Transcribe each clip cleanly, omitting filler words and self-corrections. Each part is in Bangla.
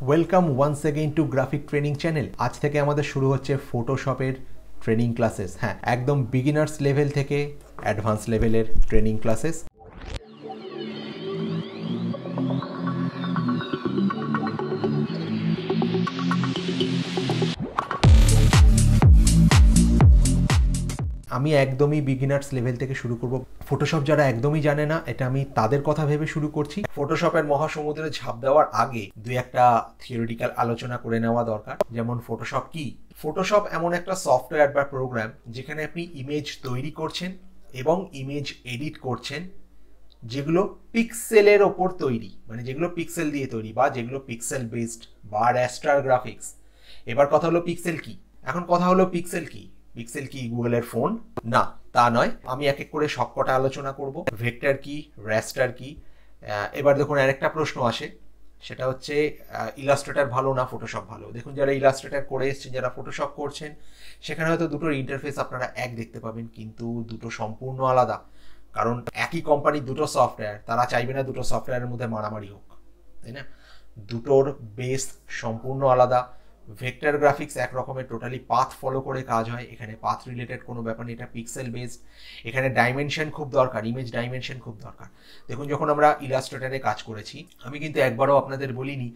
Welcome once again to graphic training channel. আজ থেকে আমাদের শুরু হচ্ছে ফটোশপের ট্রেনিং ক্লাসেস। হ্যাঁ, একদম বিগিনার্স লেভেল থেকে অ্যাডভান্স লেভেলের ট্রেনিং ক্লাসেস। আমি একদমই বিগিনার্স লেভেল থেকে শুরু করব। ফটোশপ যারা একদমই জানে না, এটা আমি তাদের কথা ভেবে শুরু করছি। ফটোশপের মহাসমুদ্রে ঝাঁপ দেওয়ার আগে দুই একটা থিওরিটিক্যাল আলোচনা করে নেওয়া দরকার। যেমন ফটোশপ কি? ফটোশপ এমন একটা সফটওয়্যার বা প্রোগ্রাম যেখানে আপনি ইমেজ তৈরি করছেন এবং ইমেজ এডিট করছেন, যেগুলো পিক্সেলের ওপর তৈরি, মানে যেগুলো পিক্সেল দিয়ে তৈরি বা যেগুলো পিক্সেল বেসড বা র্যাস্টার গ্রাফিক্স। এবার কথা হলো পিক্সেল কি? এখন কথা হলো পিক্সেল কি? পিক্সেল কি গুগলের ফোন? না, তা নয়। আমি এক এক করে সবকটা আলোচনা করব। ভেক্টর কি, র্যাস্টার কি। এবার দেখুন আরেকটা প্রশ্ন আসে, সেটা হচ্ছে ইলাস্ট্রেটর ভালো না ফটোশপ ভালো? দেখুন, যারা ইলাস্ট্রেটর করে এসছেন, যারা ফটোশপ করছেন, সেখানে হয়তো দুটোর ইন্টারফেস আপনারা এক দেখতে পাবেন, কিন্তু দুটো সম্পূর্ণ আলাদা। কারণ একই কোম্পানির দুটো সফটওয়্যার, তারা চাইবে না দুটো সফটওয়্যারের মধ্যে মারামারি হোক, তাই না? দুটোর বেস সম্পূর্ণ আলাদা। ভেক্টর গ্রাফিক্স এক রকমের টোটালি পাথ ফলো করে কাজ হয়, এখানে পাথ রিলেটেড কোনো ব্যাপার নেই, এটা পিক্সেল বেসড। এখানে ডাইমেনশন খুব দরকার, ইমেজ ডাইমেনশন খুব দরকার। দেখুন, যখন আমরা ইলাস্ট্রেটরে কাজ করেছি, আমি কিন্তু একবারও আপনাদের বলিনি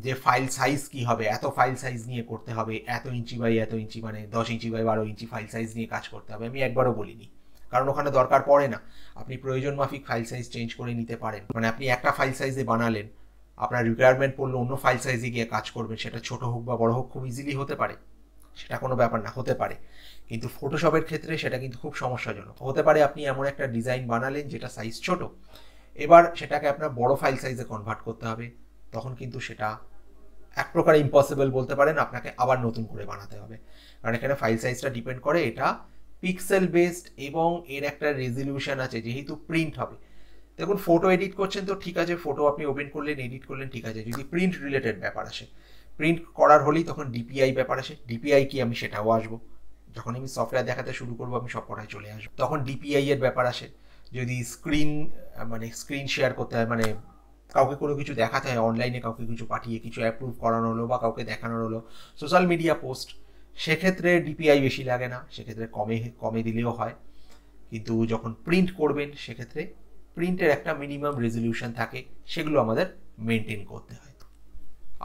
যে ফাইল সাইজ কি হবে, এত ফাইল সাইজ নিয়ে করতে হবে, এত ইঞ্চি বাই এত ইঞ্চি, মানে 10 inch by 12 inch file size নিয়ে কাজ করতে হবে। আমি একবারও বলিনি, কারণ ওখানে দরকার পড়ে না। আপনি প্রয়োজন মাফিক ফাইল সাইজ চেঞ্জ করে নিতে পারেন। মানে আপনি একটা ফাইল সাইজে বানালেন, আপনার রিকোয়ারমেন্ট পড়লে অন্য ফাইল সাইজে গিয়ে কাজ করবেন, সেটা ছোট হোক বা বড় হোক খুব ইজিলি হতে পারে, সেটা কোনো ব্যাপার না, হতে পারে। কিন্তু ফটোশপের ক্ষেত্রে সেটা কিন্তু খুব সমস্যাজনক হতে পারে। আপনি এমন একটা ডিজাইন বানালেন যেটা সাইজ ছোট, এবার সেটাকে আপনার বড় ফাইল সাইজে কনভার্ট করতে হবে, তখন কিন্তু সেটা এক প্রকার ইম্পসিবল বলতে পারেন, আপনাকে আবার নতুন করে বানাতে হবে। কারণ এখানে ফাইল সাইজটা ডিপেন্ড করে, এটা পিক্সেল বেসড এবং এর একটা রেজলিউশন আছে, যেহেতু প্রিন্ট হবে। দেখুন, ফটো এডিট করছেন তো ঠিক আছে, ফটো আপনি ওপেন করলেন, এডিট করলেন, ঠিক আছে। যদি প্রিন্ট রিলেটেড ব্যাপার আসে, প্রিন্ট করার হলেই তখন ডিপিআই ব্যাপার আসে। ডিপিআই কি, আমি সেটাও আসবো। যখন আমি সফটওয়্যার দেখাতে শুরু করবো, আমি সব কটায় চলে আসবো। তখন ডিপিআই এর ব্যাপার আসে। যদি স্ক্রিন শেয়ার করতে হয়, মানে কাউকে কোনো কিছু দেখাতে হয় অনলাইনে, কাউকে কিছু পাঠিয়ে কিছু অ্যাপ্রুভ করানো হলো বা কাউকে দেখানোর হলো, সোশ্যাল মিডিয়া পোস্ট, সেক্ষেত্রে ডিপিআই বেশি লাগে না, সেক্ষেত্রে কমে কমে দিলেও হয়। কিন্তু যখন প্রিন্ট করবেন, সেক্ষেত্রে প্রিন্টের একটা মিনিমাম রেজলিউশন থাকে, সেগুলো আমাদের মেনটেন করতে হয়।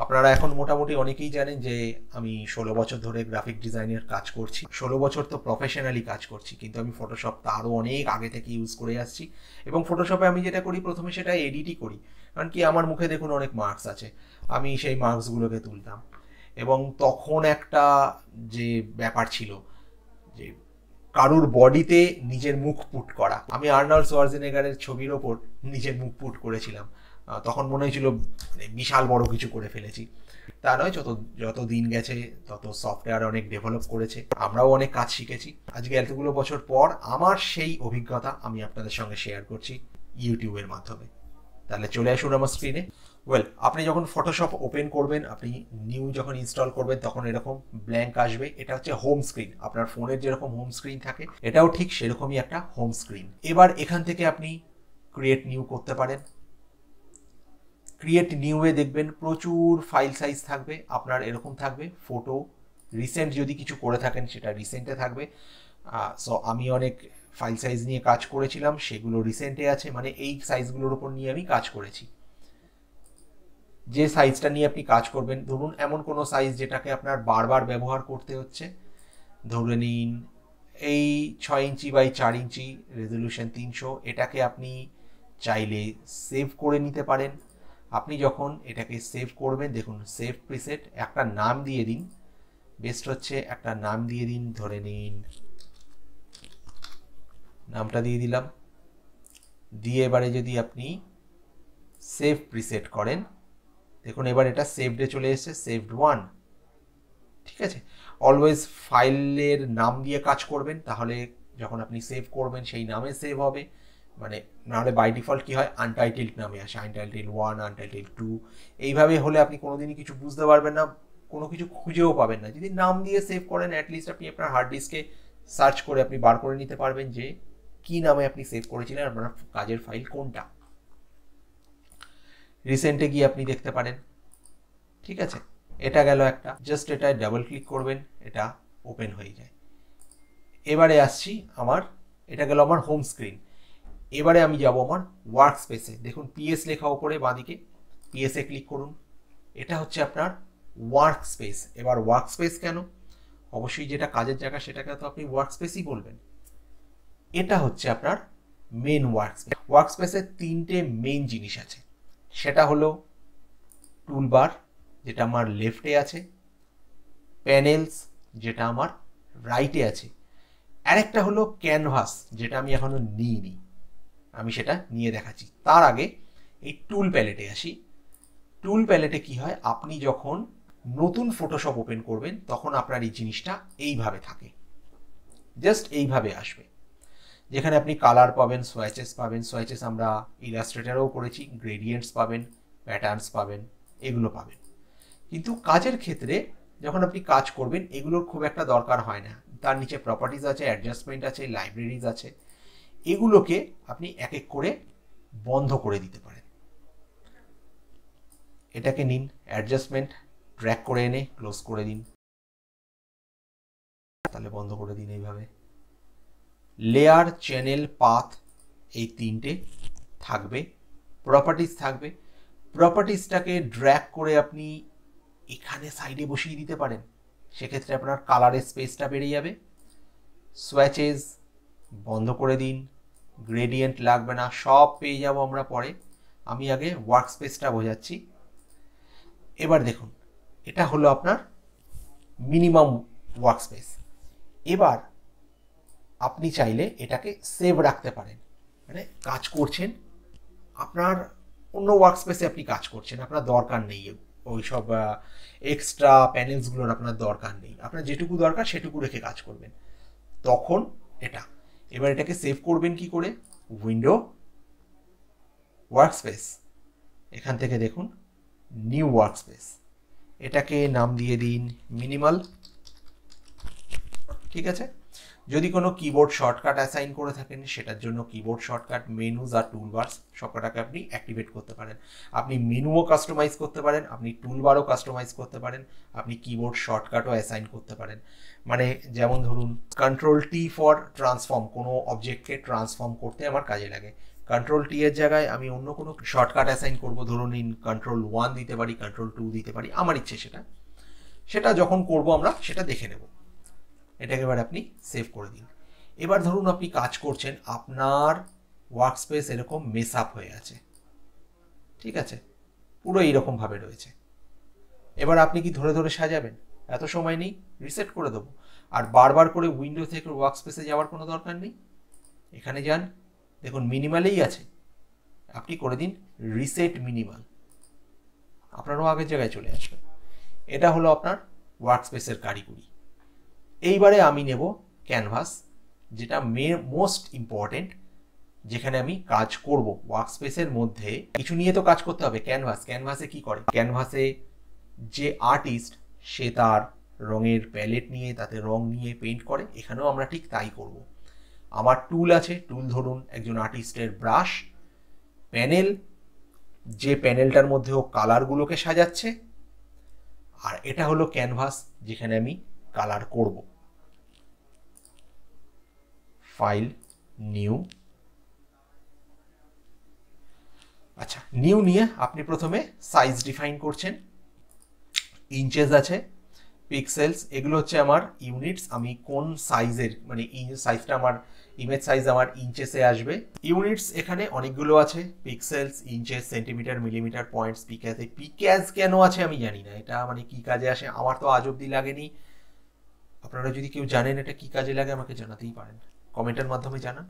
আপনারা এখন মোটামুটি অনেকেই জানেন যে আমি 16 বছর ধরে গ্রাফিক ডিজাইনের কাজ করছি। 16 বছর তো প্রফেশনালি কাজ করছি, কিন্তু আমি ফটোশপ তারও অনেক আগে থেকে ইউজ করে আসছি। এবং ফটোশপে আমি যেটা করি, প্রথমে সেটা এডিটই করি। কারণ কি, আমার মুখে দেখুন অনেক মার্কস আছে, আমি সেই মার্কসগুলোকে তুলতাম। এবং তখন একটা যে ব্যাপার ছিল, যে কারুর বডিতে নিজের মুখ পুট করা। আমি আর্নল্ড শোয়ার্জেনেগারের ছবির ওপর নিজের মুখ পুট করেছিলাম। তখন মনে হয়েছিল বিশাল বড় কিছু করে ফেলেছি। তা নয়, যত যত দিন গেছে তত সফটওয়্যার অনেক ডেভেলপ করেছে, আমরাও অনেক কাজ শিখেছি। আজকে এতগুলো বছর পর আমার সেই অভিজ্ঞতা আমি আপনাদের সঙ্গে শেয়ার করছি ইউটিউবের মাধ্যমে। তাহলে চলে আসুন আমার স্ক্রিনে। আপনি যখন ফটোশপ ওপেন করবেন, আপনি নিউ যখন ইনস্টল করবেন, তখন এরকম ব্ল্যাঙ্ক আসবে। এটা হচ্ছে হোম স্ক্রিন। আপনার ফোনের যেরকম হোম স্ক্রিন থাকে, এটাও ঠিক সেরকমই একটা হোম স্ক্রিন। এবার এখান থেকে আপনি ক্রিয়েট নিউ করতে পারেন। ক্রিয়েট নিউয়ে দেখবেন প্রচুর ফাইল সাইজ থাকবে। আপনার এরকম থাকবে ফটো, রিসেন্ট যদি কিছু করে থাকেন সেটা রিসেন্টে থাকবে। সো আমি অনেক ফাইল সাইজ নিয়ে কাজ করেছিলাম, সেগুলো রিসেন্টে আছে, মানে এই সাইজগুলোর উপর নিয়ে আমি কাজ করেছি। যে সাইজটা নিয়ে আপনি কাজ করবেন, ধরুন এমন কোনো সাইজ যেটাকে আপনার বারবার ব্যবহার করতে হচ্ছে, ধরে নিন এই 6 ইঞ্চি বাই 4 ইঞ্চি, রেজলিউশন 300, এটাকে আপনি চাইলে সেভ করে নিতে পারেন। আপনি যখন এটাকে সেভ করবেন, দেখুন সেভ প্রিসেট, একটা নাম দিয়ে দিন। বেস্ট হচ্ছে একটা নাম দিয়ে দিন, ধরে নিন নামটা দিয়ে দিলাম। দিয়ে এবারে যদি আপনি সেভ প্রিসেট করেন, দেখুন এবার এটা সেভডে চলে এসেছে, সেভড 1। ঠিক আছে, অলওয়েজ ফাইলের নাম দিয়ে কাজ করবেন, তাহলে যখন আপনি সেভ করবেন সেই নামে সেভ হবে। মানে নাহলে বাই ডিফল্ট কি হয়, আনটাইটেলড নামে আসে, আনটাইটেলড 1, আনটাইটেলড 2। এইভাবে হলে আপনি কোনোদিনই কিছু বুঝতে পারবেন না, কোনো কিছু খুঁজেও পাবেন না। যদি নাম দিয়ে সেভ করেন, অ্যাটলিস্ট আপনি আপনার হার্ড ডিস্কে সার্চ করে আপনি বার করে নিতে পারবেন যে কি নামে আপনি সেভ করেছিলেন, আপনার কাজের ফাইল কোনটা। রিসেন্টে গিয়ে আপনি দেখতে পারেন, ঠিক আছে, এটা গেল একটা, জাস্ট এটা ডাবল ক্লিক করবেন, এটা ওপেন হয়ে যায়। এবারে আসছি আমার, এটা গেল আমার হোম স্ক্রিন। এবারে আমি যাব আমার ওয়ার্ক স্পেসে। দেখুন পিএস লেখা ওপরে বাঁদিকে, পিএসে ক্লিক করুন। এটা হচ্ছে আপনার ওয়ার্ক স্পেস। এবার ওয়ার্ক স্পেস কেন? অবশ্যই যেটা কাজের জায়গা সেটাকে তো আপনি ওয়ার্ক স্পেসই বলবেন। এটা হচ্ছে আপনার মেন ওয়ার্ক স্পেস। ওয়ার্ক স্পেসের তিনটে মেন জিনিস আছে, সেটা হলো টুলবার যেটা আমার লেফটে আছে, প্যানেলস যেটা আমার রাইটে আছে, আরেকটা হলো ক্যানভাস যেটা আমি এখনো নিইনি, আমি সেটা নিয়ে দেখাচ্ছি। তার আগে এই টুল প্যালেটে আসি। টুল প্যালেটে কি হয়, আপনি যখন নতুন ফটোশপ ওপেন করবেন তখন আপনার এই জিনিসটা এইভাবে থাকে, জাস্ট এইভাবে আসবে, যেখানে আপনি কালার পাবেন, সোয়াইচেস পাবেন। সোয়াইচেস আমরা ইলাস্ট্রেটারেও করেছি, গ্রেডিয়েন্টস পাবেন, প্যাটার্নস পাবেন, এগুলো পাবেন। কিন্তু কাজের ক্ষেত্রে যখন আপনি কাজ করবেন এগুলোর খুব একটা দরকার হয় না। তার নিচে প্রপার্টিজ আছে, অ্যাডজাস্টমেন্ট আছে, লাইব্রেরিজ আছে, এগুলোকে আপনি এক এক করে বন্ধ করে দিতে পারেন। এটাকে নিন, অ্যাডজাস্টমেন্ট ড্র্যাগ করে এনে ক্লোজ করে দিন, তাহলে বন্ধ করে দিন এইভাবে। লেয়ার, চ্যানেল, পাথ এই তিনটে থাকবে, প্রপার্টিজ থাকবে। প্রপার্টিজটাকে ড্র্যাগ করে আপনি এখানে সাইডে বসিয়ে দিতে পারেন, সেক্ষেত্রে আপনার কালারের স্পেসটা বেড়ে যাবে। সোয়াচেস বন্ধ করে দিন, গ্রেডিয়েন্ট লাগবে না, সব পেয়ে যাব আমরা পরে। আমি আগে ওয়ার্ক স্পেসটা বোঝাচ্ছি। এবার দেখুন, এটা হলো আপনার মিনিমাম ওয়ার্ক স্পেস। এবার আপনি চাইলে এটাকে সেভ রাখতে পারেন, মানে কাজ করছেন আপনার অন্য ওয়ার্ক স্পেসে, আপনি কাজ করছেন, আপনার দরকার নেই ওই সব এক্সট্রা প্যানেলসগুলোর, আপনার দরকার নেই, আপনার যেটুকু দরকার সেটুকু রেখে কাজ করবেন তখন এটা। এবার এটাকে সেভ করবেন কি করে? উইন্ডো, ওয়ার্ক স্পেস, এখান থেকে দেখুন নিউ ওয়ার্ক স্পেস, এটাকে নাম দিয়ে দিন মিনিমাল। ঠিক আছে, যদি কোনো কিবোর্ড শর্টকাট অ্যাসাইন করে থাকেন সেটার জন্য কিবোর্ড শর্টকাট, মেনুজ আর টুলবারস সবকটাকে আপনি অ্যাক্টিভেট করতে পারেন। আপনি মেনুও কাস্টমাইজ করতে পারেন, আপনি টুলবারও কাস্টমাইজ করতে পারেন, আপনি কিবোর্ড শর্টকাটও অ্যাসাইন করতে পারেন। মানে যেমন ধরুন কন্ট্রোল টি ফর ট্রান্সফর্ম, কোনো অবজেক্টকে ট্রান্সফর্ম করতে আমার কাজে লাগে, কন্ট্রোল টি এর জায়গায় আমি অন্য কোনো শর্টকাট অ্যাসাইন করবো, ধরুন কন্ট্রোল 1 দিতে পারি, কন্ট্রোল 2 দিতে পারি, আমার ইচ্ছে সেটা যখন করব আমরা সেটা দেখে নেব। এটাকে এবার আপনি সেভ করে দিন। এবার ধরুন আপনি কাজ করছেন, আপনার ওয়ার্ক স্পেস এরকম মেস আপ হয়ে আছে, ঠিক আছে, পুরো এইরকমভাবে রয়েছে। এবার আপনি কি ধরে ধরে সাজাবেন? এত সময় নেই, রিসেট করে দেবো। আর বারবার করে উইন্ডো থেকে ওয়ার্ক স্পেসে যাওয়ার কোনো দরকার নেই, এখানে যান, দেখুন মিনিমালেই আছে, আপনি করে দিন রিসেট মিনিমাল, আপনারও আগের জায়গায় চলে আসবে। এটা হলো আপনার ওয়ার্ক স্পেসের কারিগরি। এইবারে আমি নেব ক্যানভাস, যেটা মোস্ট ইম্পর্টেন্ট, যেখানে আমি কাজ করব। ওয়ার্ক স্পেসের মধ্যে কিছু নিয়ে তো কাজ করতে হবে। ক্যানভাসে কি করে? ক্যানভাসে যে আর্টিস্ট সে তার রঙের প্যালেট নিয়ে, তাতে রং নিয়ে পেইন্ট করে, এখানেও আমরা ঠিক তাই করব। আমার টুল আছে, টুল ধরুন একজন আর্টিস্টের ব্রাশ, প্যানেল, যে প্যানেলটার মধ্যে ও কালারগুলোকে সাজাচ্ছে, আর এটা হলো ক্যানভাস যেখানে আমি কালার করব। File, new. আচ্ছা, নিউ নিয়ে আপনি প্রথমে সাইজ ডিফাইন করছেন, ইঞ্চেস আছে, পিক্সেলস, এগুলো হচ্ছে আমার ইউনিটস। আমি কোন সাইজের, মানে সাইজটা আমার ইমেজ সাইজ আমার ইঞ্চেসে আসবে। ইউনিটস এখানে অনেকগুলো আছে, pixels, inches, centimetre, millimetre, points, picas. এই পিক্যাজ কেন আছে আমি জানি না, এটা মানে কি কাজে আসে, আমার তো আজ অব্দি লাগেনি। আপনারা যদি কেউ জানেন এটা কি কাজে লাগে আমাকে জানাতেই পারেন, কমেন্টের মাধ্যমে জানান।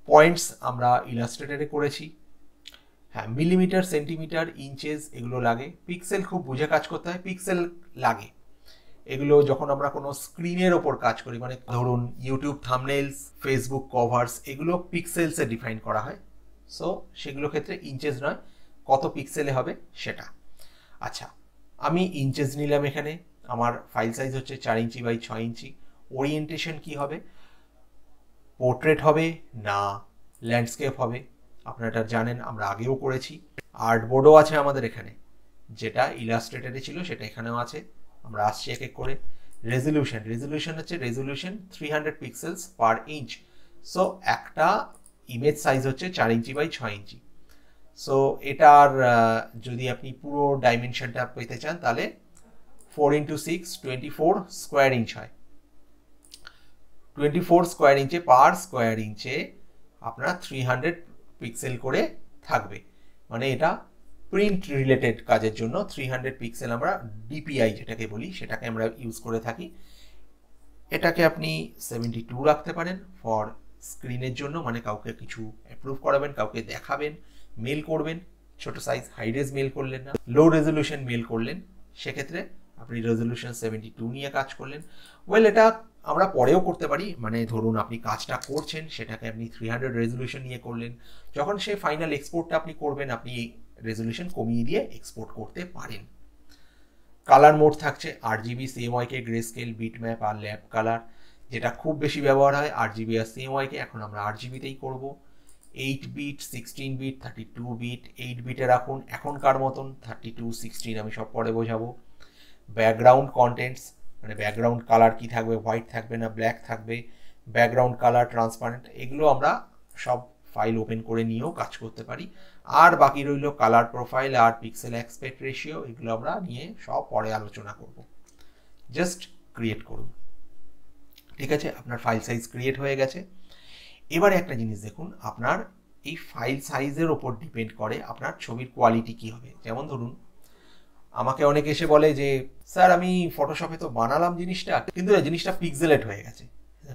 পয়েন্টস আমরা ইলাস্ট্রেটরে করেছি। হ্যাঁ, মিলিমিটার, সেন্টিমিটার, ইঞ্চেস এগুলো লাগে। পিক্সেল খুব বুঝে কাজ করতে হয়, পিক্সেল লাগে। এগুলো যখন আমরা কোনো স্ক্রিনের ওপর কাজ করি, মানে ধরুন ইউটিউব থাম্বনেইলস, ফেসবুক কভার্স, এগুলো পিক্সেলসে ডিফাইন করা হয়। সো সেগুলো ক্ষেত্রে ইঞ্চেস নয়, কত পিক্সেলে হবে সেটা। আচ্ছা, আমি ইঞ্চেস নিলাম এখানে, আমার ফাইল সাইজ হচ্ছে 4 ইঞ্চি বাই 6 ইঞ্চি। ওরিয়েন্টেশন কি হবে? পোর্ট্রেট হবে না ল্যান্ডস্কেপ হবে? আপনারা এটা জানেন, আমরা আগেও করেছি। আর্টবোর্ডও আছে আমাদের এখানে, যেটা ইলাস্ট্রেটরে ছিল সেটা এখানেও আছে। আমরা আসছি এক এক করে। রেজলিউশন হচ্ছে 300 পিক্সেলস পার ইঞ্চ। সো একটা ইমেজ সাইজ হচ্ছে 4 ইঞ্চি বাই 6 ইঞ্চি। সো এটার যদি আপনি পুরো ডাইমেনশনটা পেতে চান তাহলে 4 × 6 24 স্কোয়ার ইঞ্চ হয়। 24 স্কোয়ার ইঞ্চে পার স্কোয়ার ইঞ্চে আপনার 300 পিক্সেল করে থাকবে। মানে এটা প্রিন্ট রিলেটেড কাজের জন্য 300 পিক্সেল আমরা ডিপিআই যেটাকে বলি সেটাকে আমরা ইউজ করে থাকি। এটাকে আপনি 72 রাখতে পারেন ফর স্ক্রিনের জন্য, মানে কাউকে কিছু অ্যাপ্রুভ করাবেন, কাউকে দেখাবেন, মেল করবেন, ছোট সাইজ হাই রেজ মেল করলেন না, লো রেজলিউশন মেল করলেন, সেক্ষেত্রে আপনি রেজলিউশন 72 নিয়ে কাজ করলেন। ওয়েল এটা আমরা পরেও করতে পারি, মানে ধরুন আপনি কাজটা করছেন সেটাকে আপনি 300 রেজলিউশন নিয়ে করলেন, যখন সেই ফাইনাল এক্সপোর্টটা আপনি করবেন আপনি রেজলিউশন কমিয়ে দিয়ে এক্সপোর্ট করতে পারেন। কালার মোড থাকছে RGB, CMYK, grey scale, bit map আর ল্যাব কালার, যেটা খুব বেশি ব্যবহার হয় RGB আর CMYK। এখন আমরা RGBতেই করব। 8 বিট, 16 বিট, 32 বিট, 8 বিটে রাখুন এখনকার মতন, 32, 16 আমি সব পরে বোঝাবো। ব্যাকগ্রাউন্ড কন্টেন্টস, মানে ব্যাকগ্রাউন্ড কালার কি থাকবে, হোয়াইট থাকবে না ব্ল্যাক থাকবে, ব্যাকগ্রাউন্ড কালার ট্রান্সপারেন্ট, এগুলো আমরা সব ফাইল ওপেন করে নিয়েও কাজ করতে পারি। আর বাকি রইল কালার প্রোফাইল আর পিক্সেল অ্যাসপেক্ট রেশিও, এগুলো আমরা নিয়ে সব পরে আলোচনা করব। জাস্ট ক্রিয়েট করুন। ঠিক আছে, আপনার ফাইল সাইজ ক্রিয়েট হয়ে গেছে। এবারে একটা জিনিস দেখুন, আপনার এই ফাইল সাইজের ওপর ডিপেন্ড করে আপনার ছবির কোয়ালিটি কি হবে। যেমন ধরুন আমাকে অনেকে এসে বলে যে স্যার আমি ফটোশপে তো বানালাম জিনিসটা, কিন্তু জিনিসটা পিক্সেলেট হয়ে গেছে।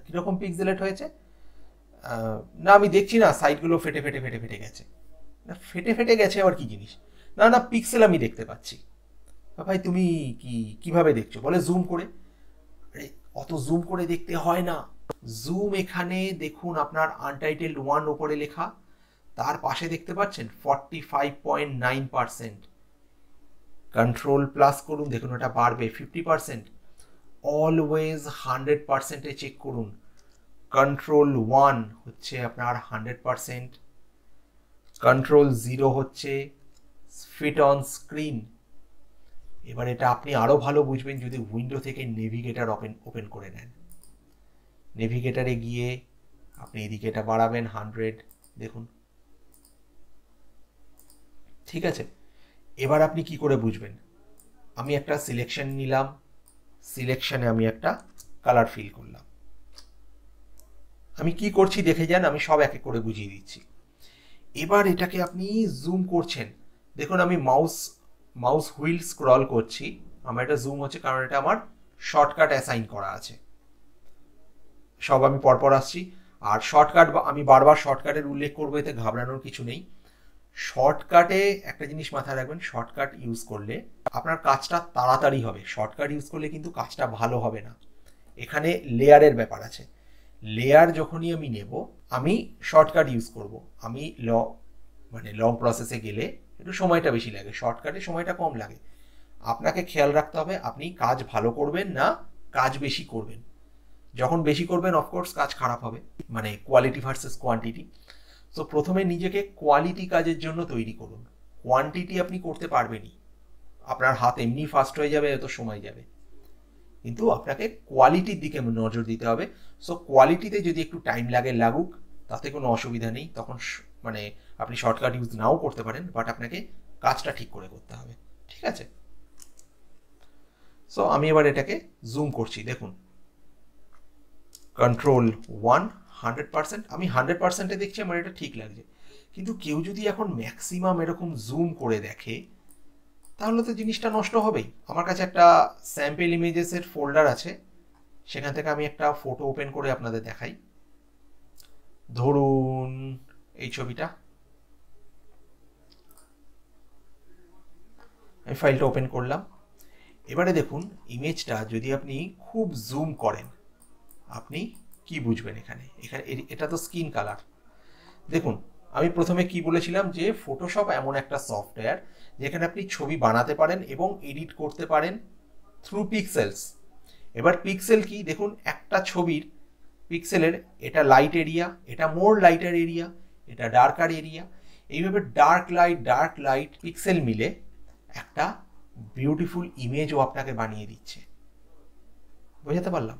কীরকম পিক্সেলেট হয়েছে? না আমি দেখছি না, সাইডগুলো ফেটে ফেটে ফেটে ফেটে গেছে। না ফেটে ফেটে গেছে আবার কি জিনিস? না না পিক্সেল আমি দেখতে পাচ্ছি। ভাই তুমি কিভাবে দেখছো? বলে জুম করে। আরে অত জুম করে দেখতে হয় না। জুম এখানে দেখুন আপনার আনটাইটেলড 1 ওপরে লেখা, তার পাশে দেখতে পাচ্ছেন 45.9%। কন্ট্রোল প্লাস করুন, দেখুন এটা বাড়বে 50%। অলওয়েজ 100%-এ চেক করুন। কন্ট্রোল 1 হচ্ছে আপনার 100%, কন্ট্রোল 0 হচ্ছে ফিট অন স্ক্রিন। এবার এটা আপনি আরো ভালো বুঝবেন যদি উইন্ডো থেকে নেভিগেটর ওপেন করে নেন। নেভিগেটরে গিয়ে আপনি এদিকে এটা বাড়াবেন 100, দেখুন ঠিক আছে। এবার আপনি কি করে বুঝবেন? আমি একটা সিলেকশন নিলাম, সিলেকশনে আমি একটা কালার ফিল করলাম। আমি কি করছি দেখে যান, আমি সব এক এক করে বুঝিয়ে দিচ্ছি। এবার এটাকে আপনি জুম করছেন, দেখুন আমি মাউস হুইল স্ক্রল করছি, আমার এটা জুম হচ্ছে কারণ এটা আমার শর্টকাট অ্যাসাইন করা আছে। সব আমি পরপর আসছি। আর শর্টকাট আমি বারবার শর্টকাটের উল্লেখ করবো, এতে ঘাবড়ানোর কিছু নেই। শর্টকাটে একটা জিনিস মাথায় রাখবেন, শর্টকাট ইউজ করলে আপনার কাজটা তাড়াতাড়ি হবে। শর্টকাট ইউজ করলে কিন্তু কাজটা ভালো হবে না। এখানে লেয়ারের ব্যাপার আছে। লেয়ার যখনই আমি নেব আমি শর্টকাট ইউজ করব। আমি লং প্রসেসে গেলে একটু সময়টা বেশি লাগে, শর্টকাটে সময়টা কম লাগে। আপনাকে খেয়াল রাখতে হবে আপনি কাজ ভালো করবেন না কাজ বেশি করবেন। যখন বেশি করবেন অফকোর্স কাজ খারাপ হবে, মানে কোয়ালিটি ভার্সেস কোয়ান্টিটি। সো প্রথমে নিজেকে কোয়ালিটি কাজের জন্য তৈরি করুন। কোয়ান্টিটি আপনি করতে পারবেনই, আপনার হাত এমনি ফাস্ট হয়ে যাবে, এত সময় যাবে, কিন্তু আপনাকে কোয়ালিটির দিকে নজর দিতে হবে। সো কোয়ালিটিতে যদি একটু টাইম লাগুক তাতে কোনো অসুবিধা নেই, তখন মানে আপনি শর্টকাট ইউজ নাও করতে পারেন, বাট আপনাকে কাজটা ঠিক করে করতে হবে। ঠিক আছে, সো আমি এবার এটাকে জুম করছি, দেখুন কন্ট্রোল 1 100%, আমি 100%-এ দেখছি, আমার এটা ঠিক লাগছে। কিন্তু কেউ যদি এখন ম্যাক্সিমাম এরকম জুম করে দেখে তাহলে তো জিনিসটা নষ্ট হবেই। আমার কাছে একটা স্যাম্পল ইমেজেসের ফোল্ডার আছে, সেখান থেকে আমি একটা ফটো ওপেন করে আপনাদের দেখাই। ধরুন এই ছবিটা, আমি ফাইলটা ওপেন করলাম। এবারে দেখুন ইমেজটা যদি আপনি খুব জুম করেন আপনি কি বুঝবেন? এখানে এটা তো স্কিন কালার। দেখুন আমি প্রথমে কি বলেছিলাম যে ফটোশপ এমন একটা সফটওয়্যার যেখানে আপনি ছবি বানাতে পারেন এবং এডিট করতে পারেন থ্রু পিক্সেলস। এবার পিক্সেল কি দেখুন, একটা ছবির পিক্সেলের এটা লাইট এরিয়া, এটা মোর লাইটার এরিয়া, এটা ডার্কার এরিয়া, এইভাবে ডার্ক লাইট পিক্সেল মিলে একটা বিউটিফুল ইমেজও আপনাকে বানিয়ে দিচ্ছে। বোঝাতে পারলাম?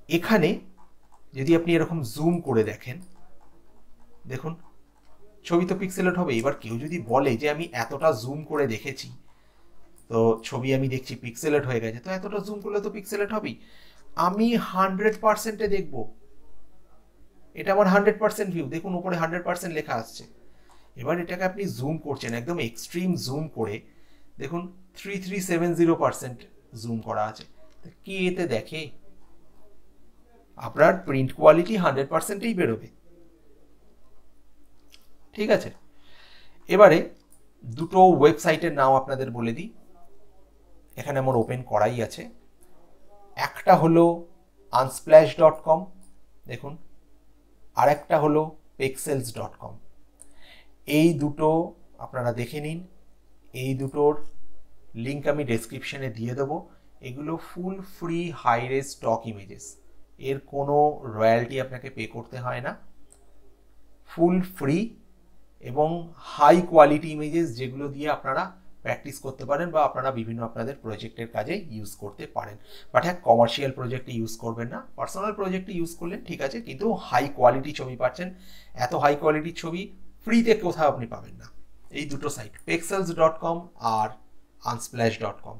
এখানে যদি আপনি এরকম জুম করে দেখেন, দেখুন ছবি তো পিক্সেলেট হবে। এবার কেউ যদি বলে যে আমি এতটা জুম করে দেখেছি, তো ছবি আমি দেখছি পিক্সেলেট হয়ে গেছে, তো এতটা জুম করলে তো পিক্সেলেট হবেই। আমি 100%-এ দেখব, এটা আমার 100% ভিউ, দেখুন উপরে 100% লেখা আসছে। এবার এটাকে আপনি জুম করছেন, একদম এক্সট্রিম জুম করে দেখুন 3370% জুম করা আছে। কি এতে দেখে? আপনার প্রিন্ট কোয়ালিটি 100%-এই বেরোবে। ঠিক আছে, এবারে দুটো ওয়েবসাইটের নাম আপনাদের বলে দিই, এখানে আমার ওপেন করাই আছে। একটা হলো unsplash.com, দেখুন, আর একটা হলো pexels.com। এই দুটো আপনারা দেখে নিন, এই দুটোর লিঙ্ক আমি ডেসক্রিপশনে দিয়ে দেবো। এগুলো full free high res stock images, এর কোনো রয়্যালটি আপনাকে পে করতে হয় না, ফুল ফ্রি এবং হাই কোয়ালিটি ইমেজেস, যেগুলো দিয়ে আপনারা প্র্যাকটিস করতে পারেন বা আপনারা বিভিন্ন আপনাদের প্রজেক্টের কাজে ইউজ করতে পারেন। বাট হ্যাঁ, কমার্শিয়াল প্রজেক্টে ইউজ করবেন না, পার্সোনাল প্রজেক্টে ইউজ করলেন ঠিক আছে, কিন্তু হাই কোয়ালিটি ছবি পাচ্ছেন। এত হাই কোয়ালিটির ছবি ফ্রিতে কোথাও আপনি পাবেন না। এই দুটো সাইট, pexels.com আর unsplash.com।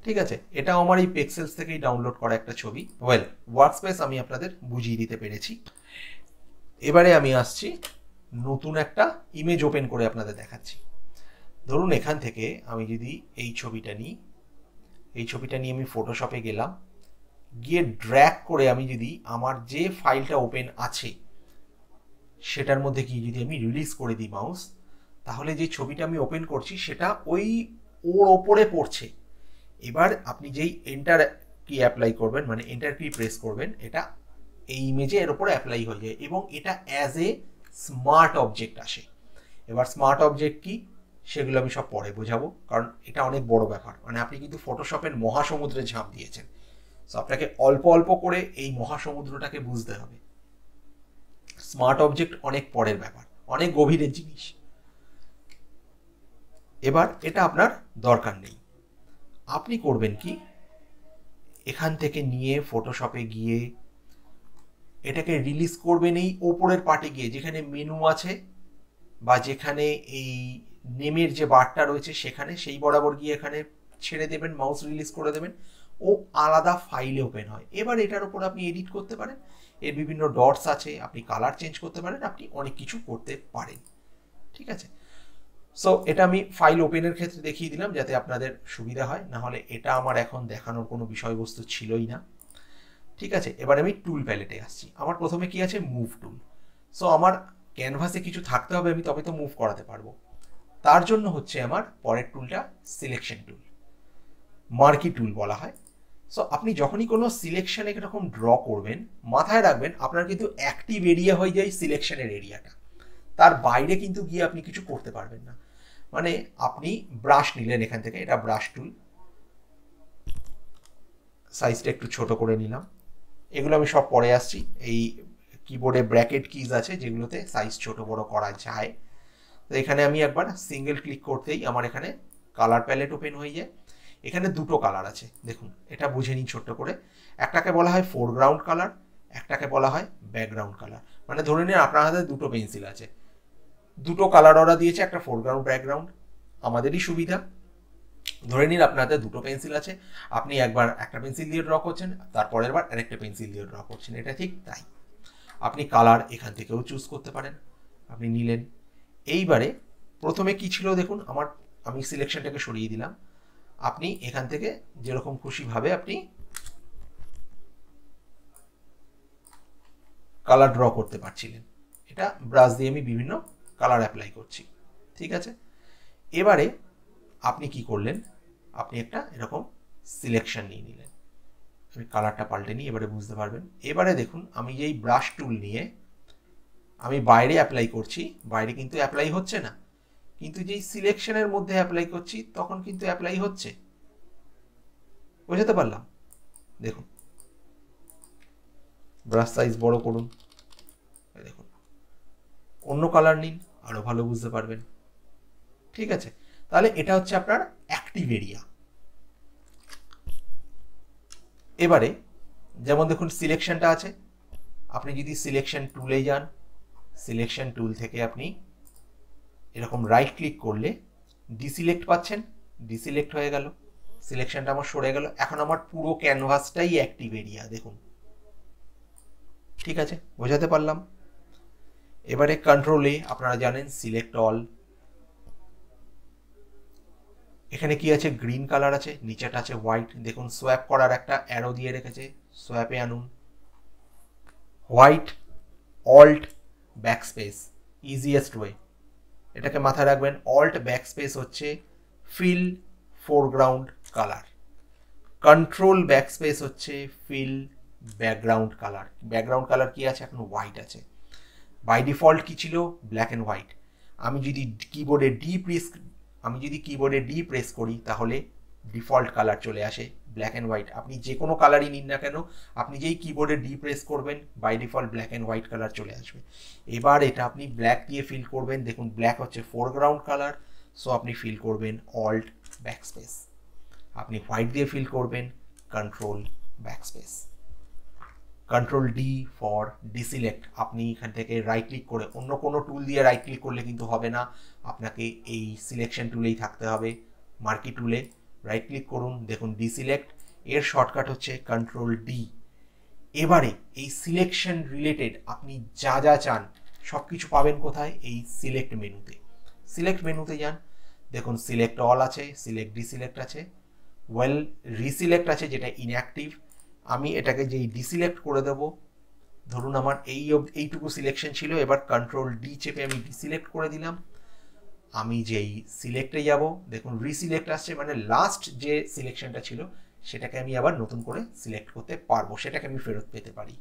ঠিক আছে, এটা আমার এই পেক্সেলস থেকেই ডাউনলোড করা একটা ছবি। ওয়েল, ওয়ার্কস্পেস আমি আপনাদের বুঝিয়ে দিতে পেরেছি। এবারে আমি আসছি নতুন একটা ইমেজ ওপেন করে আপনাদের দেখাচ্ছি। ধরুন এখান থেকে আমি যদি এই ছবিটা নিই, এই ছবিটা নিয়ে আমি ফটোশপে গেলাম, গিয়ে ড্র্যাগ করে আমি যদি আমার যে ফাইলটা ওপেন আছে সেটার মধ্যে গিয়ে যদি আমি রিলিজ করে দিই মাউস, তাহলে যে ছবিটা আমি ওপেন করছি সেটা ওর ওপরে পড়ছে। এবার আপনি যেই এন্টার কি অ্যাপ্লাই করবেন, মানে এন্টার কি প্রেস করবেন, এটা এই ইমেজে এর উপরে অ্যাপ্লাই হয়ে যায় এবং এটা অ্যাজ এ স্মার্ট অবজেক্ট আসে। এবার স্মার্ট অবজেক্ট কি সেগুলো আমি সব পরে বোঝাবো, কারণ এটা অনেক বড় ব্যাপার। মানে আপনি কিন্তু ফটোশপের মহাসমুদ্রে ঝাঁপ দিয়েছেন, সো আপনাকে অল্প অল্প করে এই মহাসমুদ্রটাকে বুঝতে হবে। স্মার্ট অবজেক্ট অনেক পরের ব্যাপার, অনেক গভীরের জিনিস। এবার এটা আপনার দরকার নেই। আপনি করবেন কি, এখান থেকে নিয়ে ফটোশপে গিয়ে এটাকে রিলিজ করবেন এই ওপরের পার্টে গিয়ে, যেখানে মেনু আছে বা যেখানে এই নেমের যে বারটা রয়েছে সেখানে, সেই বরাবর গিয়ে এখানে ছেড়ে দেবেন, মাউস রিলিজ করে দেবেন, ও আলাদা ফাইলে ওপেন হয়। এবার এটার উপর আপনি এডিট করতে পারেন, এর বিভিন্ন ডটস আছে, আপনি কালার চেঞ্জ করতে পারেন, আপনি অনেক কিছু করতে পারেন। ঠিক আছে, সো এটা আমি ফাইল ওপেনের ক্ষেত্রে দেখিয়ে দিলাম যাতে আপনাদের সুবিধা হয়, না হলে এটা আমার এখন দেখানোর কোনো বিষয়বস্তু ছিলই না। ঠিক আছে, এবার আমি টুল প্যালেটে আসছি। আমার প্রথমে কি আছে, মুভ টুল। সো আমার ক্যানভাসে কিছু থাকতে হবে, আমি তবে তো মুভ করাতে পারবো। তার জন্য হচ্ছে আমার পরের টুলটা সিলেকশন টুল, মার্কি টুল বলা হয়। সো আপনি যখনই কোনো সিলেকশনে এরকম ড্র করবেন, মাথায় রাখবেন আপনার কিন্তু অ্যাক্টিভ এরিয়া হয়ে যায় সিলেকশনের এরিয়াটা, তার বাইরে কিন্তু গিয়ে আপনি কিছু করতে পারবেন না। মানে আপনি ব্রাশ নিলেন এখান থেকে, এটা ব্রাশ টুল, সাইজটা একটু ছোট করে নিলাম। এগুলো আমি সব পরে আসছি। এই কিবোর্ডে ব্র্যাকেট কিজ আছে যেগুলোতে সাইজ ছোট বড় করা যায়। তো এখানে আমি একবার সিঙ্গেল ক্লিক করতেই আমার এখানে কালার প্যালেট ওপেন হয়ে যায়। এখানে দুটো কালার আছে, দেখুন এটা বুঝে নিন ছোট্ট করে। একটাকে বলা হয় ফোরগ্রাউন্ড কালার, একটাকে বলা হয় ব্যাকগ্রাউন্ড কালার। মানে ধরে নিন আপনার হাতে দুটো পেন্সিল আছে, দুটো কালার ওরা দিয়েছে, একটা ফোরগ্রাউন্ড ব্যাকগ্রাউন্ড, আমাদেরই সুবিধা। ধরে নিন আপনার হাতে দুটো পেন্সিল আছে, আপনি একবার একটা পেন্সিল দিয়ে ড্র করছেন, তারপরের বার আরেকটা পেন্সিল দিয়ে ড্র করছেন, এটা ঠিক তাই। আপনি কালার এখান থেকেও চুজ করতে পারেন, আপনি নিলেন। এইবারে প্রথমে কি ছিল দেখুন, আমি সিলেকশনটাকে সরিয়ে দিলাম। আপনি এখান থেকে যেরকম খুশিভাবে আপনি কালার ড্র করতে পারছিলেন। এটা ব্রাশ দিয়ে আমি বিভিন্ন কালার অ্যাপ্লাই করছি। ঠিক আছে, এবারে আপনি কি করলেন, আপনি একটা এরকম সিলেকশন নিয়ে নিলেন। আমি কালারটা পাল্টে নিই, এবারে বুঝতে পারবেন। এবারে দেখুন আমি এই ব্রাশ টুল নিয়ে আমি বাইরে অ্যাপ্লাই করছি, বাইরে কিন্তু অ্যাপ্লাই হচ্ছে না, কিন্তু যেই সিলেকশনের মধ্যে অ্যাপ্লাই করছি তখন কিন্তু অ্যাপ্লাই হচ্ছে। বুঝতে পারলাম? দেখুন ব্রাশ সাইজ বড় করুন, দেখুন অন্য কালার নিন, আরো ভালো বুঝতে পারবেন। ঠিক আছে, তাহলে এটা হচ্ছে আপনার অ্যাক্টিভ এরিয়া। এবারে যেমন দেখুন সিলেকশনটা আছে, আপনি যদি সিলেকশন টুলে যান, সিলেকশন টুল থেকে আপনি এরকম রাইট ক্লিক করলে ডিসিলেক্ট পাচ্ছেন, ডিসিলেক্ট হয়ে গেল, সিলেকশনটা আমার সরে গেল। এখন আমার পুরো ক্যানভাসটাই অ্যাক্টিভ এরিয়া, দেখুন। ঠিক আছে, বোঝাতে পারলাম? এবারে কন্ট্রোলে আপনারা জানেন সিলেক্ট অল, এখানে কি আছে, গ্রিন কালার আছে, নিচেটা আছে হোয়াইট। দেখুন সোয়াপ করার একটা অ্যারো দিয়ে রেখেছে, সোয়াপে আনুন, white alt backspace, easiest way, এটাকে মাথায় রাখবেন। অল্ট ব্যাকস্পেস হচ্ছে fill foreground colour, control backspace হচ্ছে fill background colour. Background colour কি আছে, এখন হোয়াইট আছে। বাই ডিফল্ট কি ছিল, ব্ল্যাক অ্যান্ড হোয়াইট। আমি যদি কিবোর্ডে ডি প্রেস করি তাহলে ডিফল্ট কালার চলে আসে ব্ল্যাক অ্যান্ড হোয়াইট। আপনি যে কোনো কালারই নিন না কেন, আপনি যেই কিবোর্ডে ডি প্রেস করবেন by default black and white colour চলে আসবে। এবার এটা আপনি ব্ল্যাক দিয়ে ফিল করবেন, দেখুন ব্ল্যাক হচ্ছে ফোরগ্রাউন্ড কালার, সো আপনি ফিল করবেন অল্ট ব্যাকস্পেস। আপনি হোয়াইট দিয়ে ফিল করবেন control backspace. Control D for deselect, আপনি এখান থেকে রাইট ক্লিক করে, অন্য কোনো টুল দিয়ে রাইট ক্লিক করলে কিন্তু হবে না, আপনাকে এই সিলেকশন টুলেই থাকতে হবে। মার্কি টুলে রাইট ক্লিক করুন, দেখুন ডিসিলেক্ট, এর শর্টকাট হচ্ছে কন্ট্রোল ডি। এবারে এই সিলেকশন রিলেটেড আপনি যা যা চান সব কিছু পাবেন কোথায়, এই সিলেক্ট মেনুতে। সিলেক্ট মেনুতে যান, দেখুন সিলেক্ট অল আছে, সিলেক্ট ডিসিলেক্ট আছে, ওয়েল রিসিলেক্ট আছে যেটা ইনঅ্যাক্টিভ। আমি এটাকে যেই ডিসিলেক্ট করে দেব, ধরুন আমার এইটুকু সিলেকশন ছিল, এবার কন্ট্রোল ডি চেপে আমি ডিসিলেক্ট করে দিলাম। আমি যেই সিলেক্টে যাব, দেখুন রিসিলেক্ট আসছে, মানে লাস্ট যে সিলেকশনটা ছিল সেটাকে আমি আবার নতুন করে সিলেক্ট করতে পারবো, সেটাকে আমি ফেরত পেতে পারি।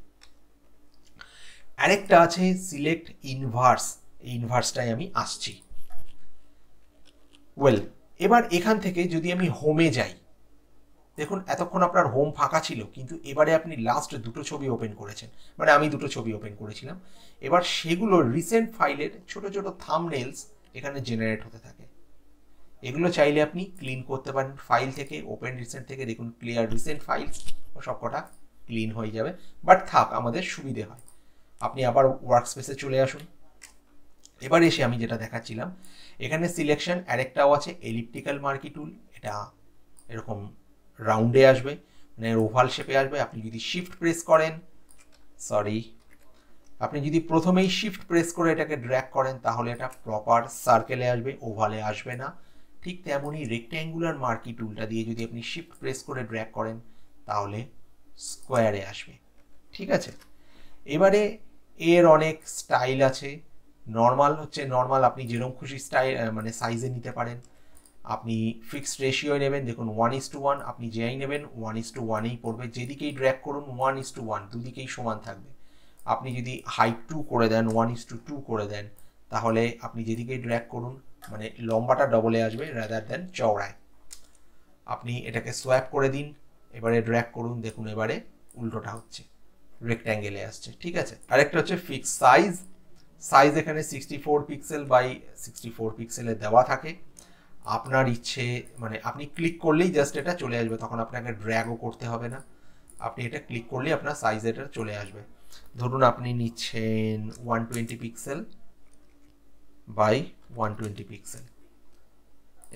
আরেকটা আছে সিলেক্ট ইনভার্স, এই ইনভার্সটাই আমি আসছি। ওয়েল, এবার এখান থেকে যদি আমি হোমে যাই, দেখুন এতক্ষণ আপনার হোম ফাঁকা ছিল, কিন্তু এবারে আপনি লাস্ট দুটো ছবি ওপেন করেছেন, মানে আমি দুটো ছবি ওপেন করেছিলাম। এবার সেগুলো রিসেন্ট ফাইলের ছোট ছোট থাম্বনেলস এখানে জেনারেট হতে থাকে। এগুলো চাইলে আপনি ক্লিন করতে পারেন ফাইল থেকে, ওপেন রিসেন্ট থেকে, দেখুন ক্লিয়ার রিসেন্ট ফাইলস, সব কটা ক্লিন হয়ে যাবে। বাট থাক, আমাদের সুবিধে হয়। আপনি আবার ওয়ার্কস্পেসে চলে আসুন। এবার এসে আমি যেটা দেখাচ্ছিলাম, এখানে সিলেকশন আরেকটাও আছে, এলিপ্টিক্যাল মার্কি টুল, এটা এরকম রাউন্ডে আসবে, মানে ওভাল শেপে আসবে। আপনি যদি শিফট প্রেস করেন, আপনি যদি প্রথমেই শিফট প্রেস করে এটাকে ড্র্যাগ করেন তাহলে এটা প্রপার সার্কেলে আসবে, ওভালে আসবে না। ঠিক তেমনই রেক্ট্যাঙ্গুলার মার্কি টুলটা দিয়ে যদি আপনি শিফট প্রেস করে ড্র্যাগ করেন তাহলে স্কোয়ারে আসবে। ঠিক আছে, এবারে এর অনেক স্টাইল আছে। নর্মাল হচ্ছে নর্মাল, আপনি যেরকম খুশি স্টাইল মানে সাইজে নিতে পারেন। আপনি ফিক্সড রেশিও নেবেন, দেখুন 1:1, আপনি যেই নেবেন 1:1এই পড়বে, যেদিকেই ড্র্যাগ করুন 1:1, দুদিকেই সমান থাকবে। আপনি যদি হাইট 2 করে দেন, 1:2 করে দেন, তাহলে আপনি যেদিকেই ড্র্যাগ করুন মানে লম্বাটা ডবলে আসবে রাদার দেন চওড়ায়। আপনি এটাকে সোয়াপ করে দিন, এবারে ড্র্যাগ করুন, দেখুন এবারে উল্টোটা হচ্ছে, রেক্ট্যাঙ্গেলে আসছে। ঠিক আছে, আরেকটা হচ্ছে ফিক্স সাইজ। সাইজ এখানে 64 পিক্সেল বাই 64 পিক্সেলে দেওয়া থাকে। আপনার ইচ্ছে, মানে আপনি ক্লিক করলেই জাস্ট এটা চলে আসবে, তখন আপনাকে ড্র্যাগও করতে হবে না। আপনি এটা ক্লিক করলেই আপনার সাইজ এটা চলে আসবে। ধরুন আপনি নিচ্ছেন 120 পিক্সেল বাই 120 পিক্সেল।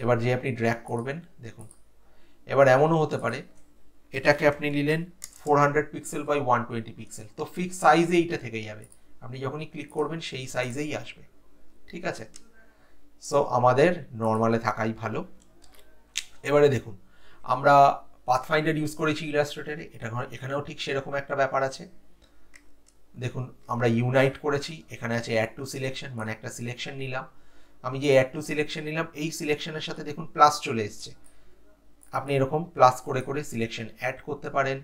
এবার যে আপনি ড্র্যাগ করবেন, দেখুন এবার এমনও হতে পারে এটাকে আপনি নিলেন 400 পিক্সেল বাই 120 পিক্সেল, তো ফিক্স সাইজে এইটা থেকে যাবে, আপনি যখনই ক্লিক করবেন সেই সাইজেই আসবে। ঠিক আছে, সো আমাদের নর্মালে থাকাই ভালো। এবারে দেখুন, আমরা পাথফাইন্ডার ইউজ করেছি ইলাস্ট্রেটরে, এখানেও ঠিক সেরকম একটা ব্যাপার আছে। দেখুন আমরা ইউনাইট করেছি, এখানে আছে অ্যাড টু সিলেকশন, মানে একটা সিলেকশন নিলাম। আমি যে অ্যাড টু সিলেকশন নিলাম, এই সিলেকশনের সাথে দেখুন প্লাস চলে এসছে। আপনি এরকম প্লাস করে করে সিলেকশন অ্যাড করতে পারেন।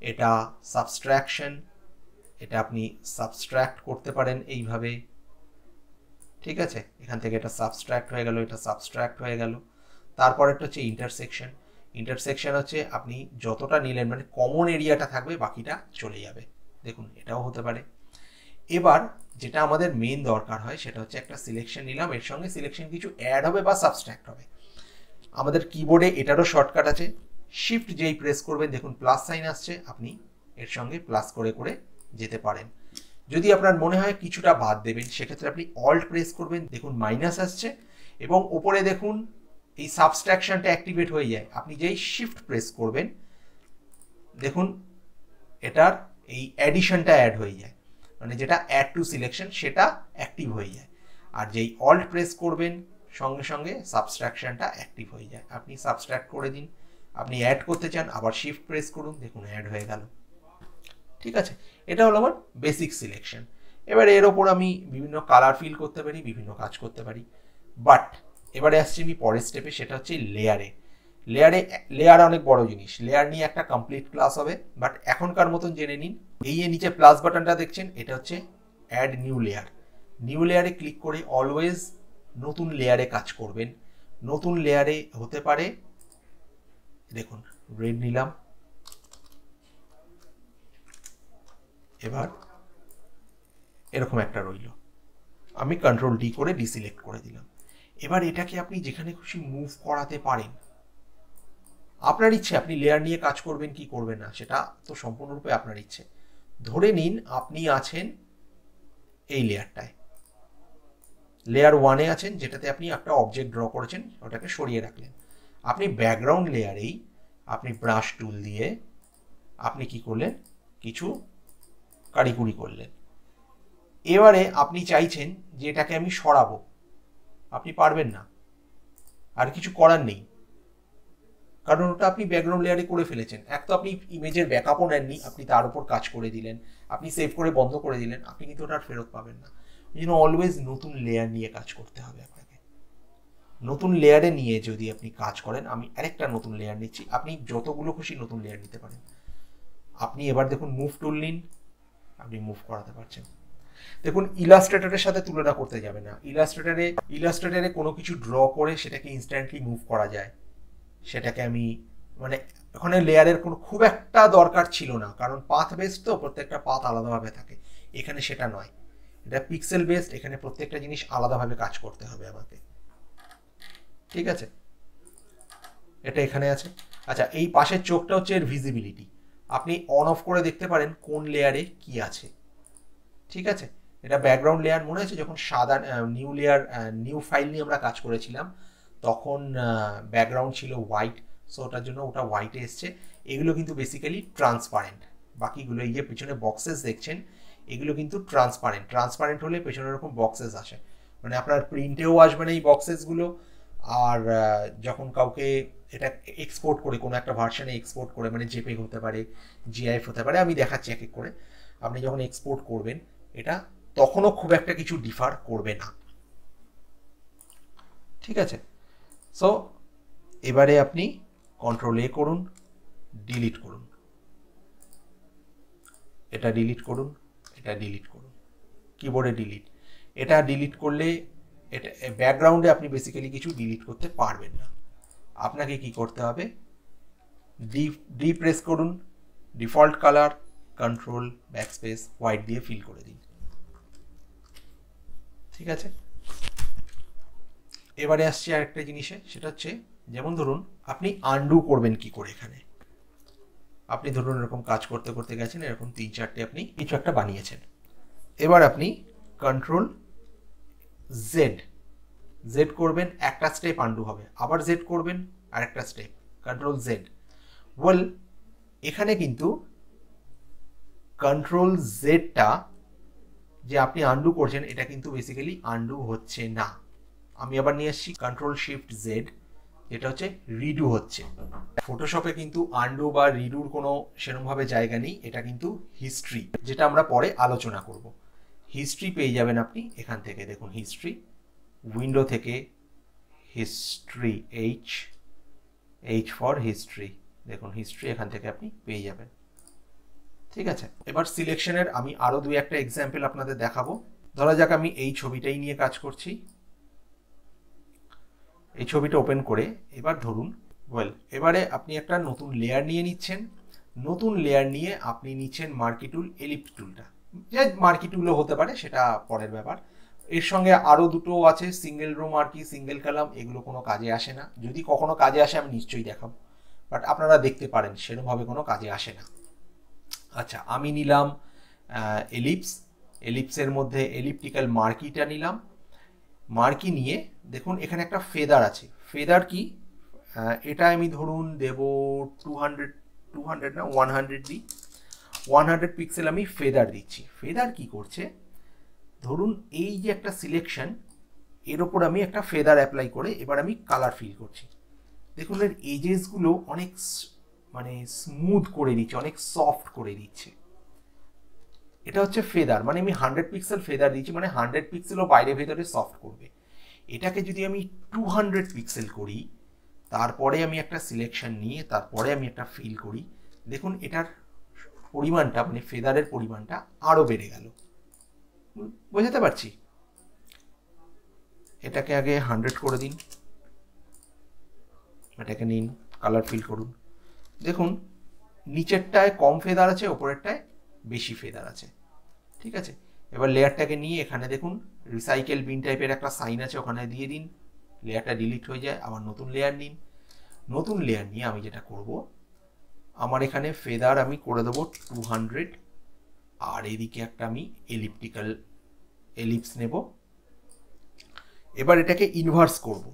এটা সাবস্ট্রাকশন, এটা আপনি সাবস্ট্রাক্ট করতে পারেন এইভাবে। ঠিক আছে, এখান থেকে এটা সাবস্ট্রাক্ট হয়ে গেল, এটা সাবস্ট্রাক্ট হয়ে গেল। তারপর একটা হচ্ছে ইন্টারসেকশন। ইন্টারসেকশন হচ্ছে আপনি যতটা নিলেন মানে কমন এরিয়াটা থাকবে, বাকিটা চলে যাবে। দেখুন এটাও হতে পারে। এবার যেটা আমাদের মেন দরকার হয় সেটা হচ্ছে একটা সিলেকশন নিলাম, এর সঙ্গে সিলেকশন কিছু অ্যাড হবে বা সাবস্ট্রাক্ট হবে। আমাদের কিবোর্ডে এটারও শর্টকাট আছে, শিফট যেই প্রেস করবেন দেখুন প্লাস সাইন আসছে, আপনি এর সঙ্গে প্লাস করে করে যেতে পারেন। যদি আপনার মনে হয় কিছুটা বাদ দেবেন সেক্ষেত্রে আপনি অল্ট প্রেস করবেন, দেখুন মাইনাস আসছে, এবং ওপরে দেখুন এই সাবস্ট্রাকশনটা অ্যাক্টিভেট হয়ে যায়। আপনি যেই শিফট প্রেস করবেন দেখুন এটার এই অ্যাডিশনটা অ্যাড হয়ে যায়, মানে যেটা অ্যাড টু সিলেকশন সেটা অ্যাক্টিভ হয়ে যায়। আর যেই অল্ট প্রেস করবেন সঙ্গে সঙ্গে সাবস্ট্রাকশনটা অ্যাক্টিভ হয়ে যায়। আপনি সাবস্ট্রাক্ট করে দিন, আপনি অ্যাড করতে চান আবার শিফট প্রেস করুন, দেখুন অ্যাড হয়ে গেল। ঠিক আছে, এটা হলো আমার বেসিক সিলেকশন। এবার এর ওপর আমি বিভিন্ন কালার ফিল করতে পারি, বিভিন্ন কাজ করতে পারি। বাট এবারে আসছি আমি পরের স্টেপে, সেটা হচ্ছে লেয়ারে। লেয়ার অনেক বড় জিনিস, লেয়ার নিয়ে একটা কমপ্লিট ক্লাস হবে, বাট এখনকার মতন জেনে নিন। এই নিচে প্লাস বাটনটা দেখছেন, এটা হচ্ছে অ্যাড নিউ লেয়ার। নিউ লেয়ারে ক্লিক করে অলওয়েজ নতুন লেয়ারে কাজ করবেন। নতুন লেয়ারে হতে পারে, দেখুন রেড নিলাম, এবার এরকম একটা রইল, আমি কন্ট্রোল ডি করে ডিসিলেক্ট করে দিলাম। এবার এটাকে আপনি যেখানে খুশি মুভ করাতে পারেন, আপনার ইচ্ছে আপনি লেয়ার নিয়ে কাজ করবেন কি করবেন না সেটা তো সম্পূর্ণরূপে আপনার ইচ্ছে। ধরে নিন আপনি আছেন এই লেয়ারটায়, লেয়ার 1-এ আছেন, যেটাতে আপনি একটা অবজেক্ট ড্র করেছেন, ওটাকে সরিয়ে রাখলেন। আপনি ব্যাকগ্রাউন্ড লেয়ারেই আপনি ব্রাশ টুল দিয়ে আপনি কি করলেন, কিছু কারিকুরি করলেন। এবারে আপনি চাইছেন যে এটাকে আমি সরাবো, আপনি পারবেন না, আর কিছু করার নেই, কারণ ওটা আপনি ব্যাকগ্রাউন্ড লেয়ারে করে ফেলেছেন। এক তো আপনি ইমেজের ব্যাকআপও নেননি, আপনি তার উপর কাজ করে দিলেন, আপনি সেভ করে বন্ধ করে দিলেন, আপনি কিন্তু ওটা আর ফেরত পাবেন না। ওই জন্য অলওয়েজ নতুন লেয়ার নিয়ে কাজ করতে হবে আপনাকে। নতুন লেয়ারে নিয়ে যদি আপনি কাজ করেন, আমি আরেকটা নতুন লেয়ার নিচ্ছি, আপনি যতগুলো খুশি নতুন লেয়ার নিতে পারেন। আপনি এবার দেখুন মুভ টুল নিন, আপনি মুভ করাতে পারছেন। দেখুন ইলাস্ট্রেটরের সাথে তুলনা করতে যাবে না। ইলাস্ট্রেটরে কোনো কিছু ড্র করে সেটাকে ইনস্ট্যান্টলি মুভ করা যায়, সেটাকে আমি মানে ওখানে লেয়ারের কোনো খুব একটা দরকার ছিল না, কারণ পাথ বেসড তো প্রত্যেকটা পাথ আলাদাভাবে থাকে। এখানে সেটা নয়, এটা পিক্সেল বেসড, এখানে প্রত্যেকটা জিনিস আলাদাভাবে কাজ করতে হবে আমাকে। ঠিক আছে, এটা এখানে আছে। আচ্ছা, এই পাশের চোখটা হচ্ছে এর ভিজিবিলিটি, আপনি অন অফ করে দেখতে পারেন কোন লেয়ারে কি আছে। ঠিক আছে, এটা ব্যাকগ্রাউন্ড লেয়ার। মনে হচ্ছে যখন সাদা নিউ লেয়ার নিউ ফাইল নিয়ে আমরা কাজ করেছিলাম তখন ব্যাকগ্রাউন্ড ছিল হোয়াইট, সো ওটার জন্য ওটা হোয়াইটে এসছে। এগুলো কিন্তু বেসিক্যালি ট্রান্সপারেন্ট, বাকিগুলো এই যে পেছনে বক্সেস দেখছেন এগুলো কিন্তু ট্রান্সপারেন্ট হলে পেছনে এরকম বক্সেস আসে, মানে আপনার প্রিন্টেও আসবে না এই বক্সেসগুলো। আর যখন কাউকে এটা এক্সপোর্ট করে কোনো একটা ভার্সনে এক্সপোর্ট করে, মানে জেপিইজি হতে পারে, জিআইএফ হতে পারে, আমি দেখাচ্ছি এক এক করে। আপনি যখন এক্সপোর্ট করবেন এটা তখনও খুব একটা কিছু ডিফার করবে না। ঠিক আছে, সো এবারে আপনি কন্ট্রোল এ করুন, ডিলিট করুন, এটা ডিলিট করুন, এটা ডিলিট করুন, কিবোর্ডে ডিলিট। এটা ডিলিট করলে এটা ব্যাকগ্রাউন্ডে আপনি বেসিক্যালি কিছু ডিলিট করতে পারবেন না। আপনাকে কি করতে হবে, ডি প্রেস করুন, default colour, control backspace white দিয়ে ফিল করে দিন। ঠিক আছে, এবারে আসছি আরেকটা জিনিসে, সেটা হচ্ছে যেমন ধরুন আপনি আনডু করবেন কি করে। এখানে আপনি ধরুন এরকম কাজ করতে করতে গেছেন, এরকম 3-4টে আপনি কিছু একটা বানিয়েছেন। এবার আপনি কন্ট্রোল জেড করবেন, একটা স্টেপ আনডু হবে, আবার জেড করবেন আরেকটা স্টেপ, কন্ট্রোল জেড। ওয়েল এখানে কিন্তু কন্ট্রোল জেডটা যে আপনি আনডু করছেন এটা কিন্তু বেসিক্যালি আনডু হচ্ছে না। আমি আবার নিয়ে আসছি কন্ট্রোল শিফট জেড, যেটা হচ্ছে রিডু হচ্ছে। ফটোশপে কিন্তু আনডু বা রিডুর কোনো সেরকমভাবে জায়গা নেই, এটা কিন্তু হিস্ট্রি, যেটা আমরা পরে আলোচনা করব। হিস্ট্রি পেয়ে যাবেন আপনি এখান থেকে, দেখুন হিস্ট্রি, উইন্ডো থেকে হিস্ট্রি, এইচ ফর হিস্ট্রি, দেখুন হিস্ট্রি এখান থেকে আপনি পেয়ে যাবেন। ঠিক আছে, এবার সিলেকশনের আমি আরো 2-1টা এক্সাম্পল আপনাদের দেখাবো। ধরা যাক আমি এই ছবিটাই নিয়ে কাজ করছি, এই ছবিটা ওপেন করে এবার ধরুন এবারে আপনি একটা নতুন লেয়ার নিয়ে নিচ্ছেন। নতুন লেয়ার নিয়ে আপনি নিচ্ছেন মার্কি টুল, এলিপ্স টুলটা, যে মার্কি টুলও হতে পারে, সেটা পরের ব্যাপার। এর সঙ্গে আরও দুটো আছে, single row marquee, single column, এগুলো কোনো কাজে আসে না। যদি কখনো কাজে আসে আমি নিশ্চয়ই দেখাবো, বাট আপনারা দেখতে পারেন সেরকমভাবে কোনো কাজে আসে না। আচ্ছা, আমি নিলাম এলিপস, এলিপসের মধ্যে এলিপ্টিক্যাল মার্কিটা নিলাম। মার্কি নিয়ে দেখুন এখানে একটা ফেদার আছে। ফেদার কি, এটা আমি ধরুন দেব 200 না 100 দিই, 100 পিক্সেল আমি ফেদার দিচ্ছি। ফেদার কি করছে, ধরুন এই যে একটা সিলেকশন, এর ওপর আমি একটা ফেদার অ্যাপ্লাই করে এবার আমি কালার ফিল করছি। দেখুন এর এজেসগুলো অনেক মানে স্মুথ করে দিচ্ছে, অনেক সফট করে দিচ্ছে। এটা হচ্ছে ফেদার, মানে আমি 100 পিক্সেল ফেদার দিচ্ছি, মানে 100 পিক্সেলও বাইরে ভেতরে সফট করবে। এটাকে যদি আমি 200 পিক্সেল করি, তারপরে আমি একটা সিলেকশন নিয়ে তারপরে আমি একটা ফিল করি, দেখুন এটার পরিমাণটা মানে ফেদারের পরিমাণটা আরও বেড়ে গেল। বোঝাতে পারছি? এটাকে আগে 100 করে দিন, এটাকে নিন, কালার ফিল করুন। দেখুন নিচেরটায় কম ফেদার আছে, ওপরেরটায় বেশি ফেদার আছে। ঠিক আছে, এবার লেয়ারটাকে নিয়ে এখানে দেখুন রিসাইকেল বিন টাইপের একটা সাইন আছে, ওখানে দিয়ে দিন, লেয়ারটা ডিলিট হয়ে যায়। আবার নতুন লেয়ার নিন, নতুন লেয়ার নিয়ে আমি যেটা করব, আমার এখানে ফেদার আমি করে দেবো 200, আর এদিকে একটা আমি এলিপ্টিক্যাল এলিপস নেব। এবার এটাকে ইনভার্স করব।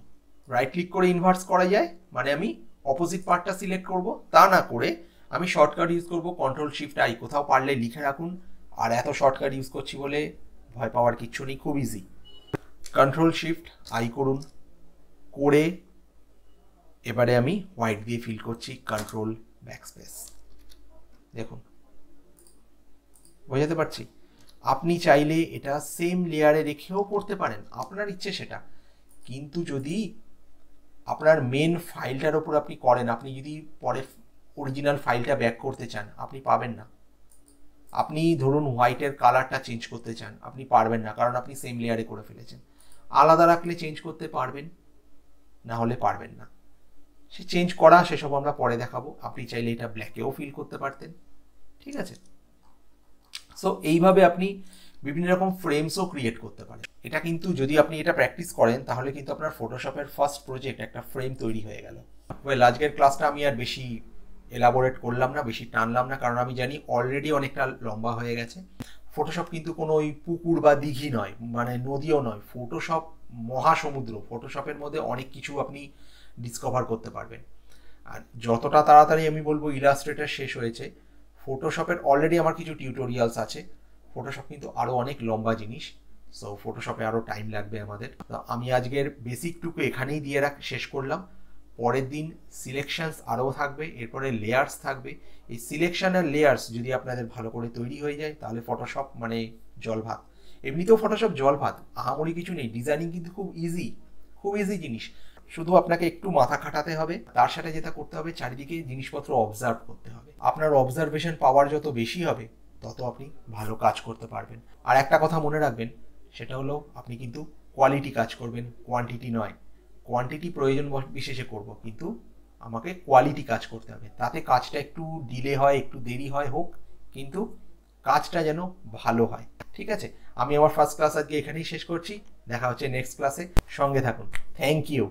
রাইট ক্লিক করে ইনভার্স করা যায়, মানে আমি অপোজিট পার্টটা সিলেক্ট করব। তা না করে আমি শর্টকাট ইউজ করব, Ctrl+Shift+I, কোথাও পারলে লিখে রাখুন। আর এত শর্টকাট ইউজ করছি বলে ভয় পাওয়ার কিচ্ছু নেই, খুব ইজি। Ctrl+Shift+I করুন, করে এবারে আমি হোয়াইট দিয়ে ফিল করছি, Ctrl+Backspace। দেখুন বোঝাতে পারছি? আপনি চাইলে এটা সেম লেয়ারে রেখেও করতে পারেন, আপনার ইচ্ছে সেটা। কিন্তু যদি আপনার মেন ফাইলটার ওপর আপনি করেন, আপনি যদি পরে অরিজিনাল ফাইলটা ব্যাক করতে চান, আপনি পাবেন না। আপনি ধরুন হোয়াইটের কালারটা চেঞ্জ করতে চান, আপনি পারবেন না, কারণ আপনি সেম লেয়ারে করে ফেলেছেন। আলাদা রাখলে চেঞ্জ করতে পারবেন, না হলে পারবেন না। সে চেঞ্জ করা সেসব আমরা পরে দেখাবো। আপনি চাইলে এটা ব্ল্যাকেও ফিল করতে পারতেন। ঠিক আছে, সো এইভাবে আপনি বিভিন্ন রকম ফ্রেমসও ক্রিয়েট করতে পারেন। এটা কিন্তু যদি আপনি এটা প্র্যাকটিস করেন, তাহলে কিন্তু আপনার ফটোশপের ফার্স্ট প্রজেক্ট একটা ফ্রেম তৈরি হয়ে গেল। ওয়েল, আজকের ক্লাসটা আমি আর বেশি এলাবোরেট করলাম না, বেশি টানলাম না, কারণ আমি জানি অলরেডি অনেকটা লম্বা হয়ে গেছে। ফটোশপ কিন্তু কোনো ওই পুকুর বা দিঘি নয়, মানে নদীও নয়। ফটোশপ মহাসমুদ্র। ফটোশপের মধ্যে অনেক কিছু আপনি ডিসকভার করতে পারবেন। আর যতটা তাড়াতাড়ি আমি বলবো ইলাস্ট্রেটর শেষ হয়েছে, ফটোশপের অলরেডি আমার কিছু টিউটোরিয়ালস আছে। ফটোশপ কিন্তু আরও অনেক লম্বা জিনিস, সো ফটোশপে আরও টাইম লাগবে আমাদের। তো আমি আজকের বেসিকটুকু এখানেই দিয়ে শেষ করলাম। পরের দিন সিলেকশনস আরও থাকবে, এরপরে লেয়ার্স থাকবে। এই সিলেকশন আর লেয়ার্স যদি আপনাদের ভালো করে তৈরি হয়ে যায়, তাহলে ফটোশপ মানে জল ভাত। এমনিতেও ফটোশপ জল ভাত, আহামরি কিছু নেই। ডিজাইনিং কিন্তু খুব ইজি, খুব ইজি জিনিস। শুধু আপনাকে একটু মাথা খাটাতে হবে, তার সাথে যেটা করতে হবে চারিদিকে জিনিসপত্র অবজার্ভ করতে হবে। আপনার অবজারভেশন পাওয়ার যত বেশি হবে, তত আপনি ভালো কাজ করতে পারবেন। আর একটা কথা মনে রাখবেন, সেটা হলো আপনি কিন্তু কোয়ালিটি কাজ করবেন, কোয়ান্টিটি নয়। কোয়ান্টিটি প্রয়োজন বিশেষে করব, কিন্তু আমাকে কোয়ালিটি কাজ করতে হবে। তাতে কাজটা একটু ডিলে হয়, একটু দেরি হয়, হোক, কিন্তু কাজটা যেন ভালো হয়। ঠিক আছে, আমি আমার ফার্স্ট ক্লাস আজকে এখানেই শেষ করছি। দেখা হচ্ছে নেক্সট ক্লাসে, সঙ্গে থাকুন। Thank you.